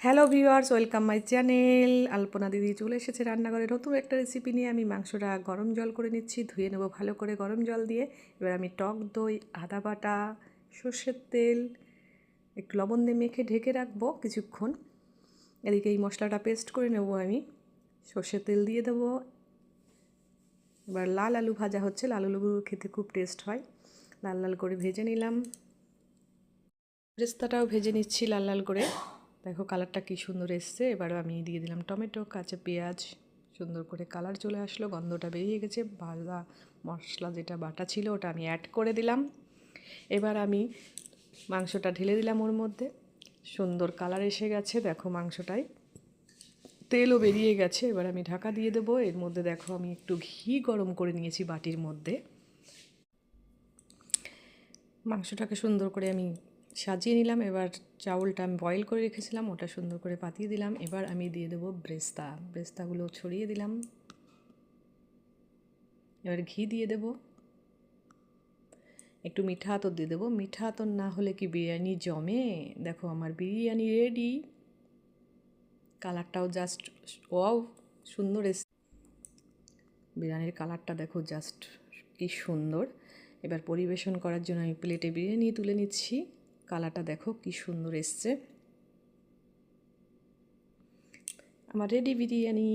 Hello viewers, welcome my channel. Alpana দিদি চলে এসেছে রান্নাঘরে নতুন একটা রেসিপি নিয়ে। আমি মাংসটা গরম জল করে নিচ্ছি, ধুয়ে নেব ভালো করে গরম জল দিয়ে। এবার আমি টক দই, আদা বাটা, সর্ষের তেল একটু লবণ দিয়ে মেখে ঢেকে রাখবো কিছুক্ষণ। এদিকে এই মশলাটা পেস্ট করে নেব আমি। সর্ষের তেল দিয়ে দেবো। এবার লাল আলু ভাজা হচ্ছে, লাল আলুগুলো খেতে খুব টেস্ট হয়। লাল লাল করে ভেজে নিলাম। পেস্তাটাও ভেজে নিচ্ছি লাল লাল করে। দেখো কালারটা কি সুন্দর এসছে। এবার আমি দিয়ে দিলাম টমেটো, কাঁচা পেঁয়াজ। সুন্দর করে কালার চলে আসলো, গন্ধটা বেরিয়ে গেছে। ভাজা মশলা যেটা বাটা ছিল ওটা আমি অ্যাড করে দিলাম। এবার আমি মাংসটা ঢেলে দিলাম ওর মধ্যে। সুন্দর কালার এসে গেছে, দেখো মাংসটায় তেলও বেরিয়ে গেছে। এবার আমি ঢাকা দিয়ে দেবো। এর মধ্যে দেখো আমি একটু ঘি গরম করে নিয়েছি বাটির মধ্যে। মাংসটাকে সুন্দর করে আমি সাজিয়ে নিলাম। এবার চাউলটা আমি বয়েল করে রেখেছিলাম, ওটা সুন্দর করে পাতিয়ে দিলাম। এবার আমি দিয়ে দেবো ব্রেস্তাগুলো ছড়িয়ে দিলাম। এবার ঘি দিয়ে দেব, একটু মিঠা আতর দিয়ে দেবো। মিঠা আতর না হলে কি বিরিয়ানি জমে? দেখো আমার বিরিয়ানি রেডি। কালারটাও জাস্ট ওয়াও, সুন্দর বিরিয়ানির কালারটা দেখো জাস্ট কি সুন্দর। এবার পরিবেশন করার জন্য আমি প্লেটে বিরিয়ানি তুলে নিচ্ছি। কালারটা দেখো কি সুন্দর এসছে। আমার রেডি বিরিয়ানি।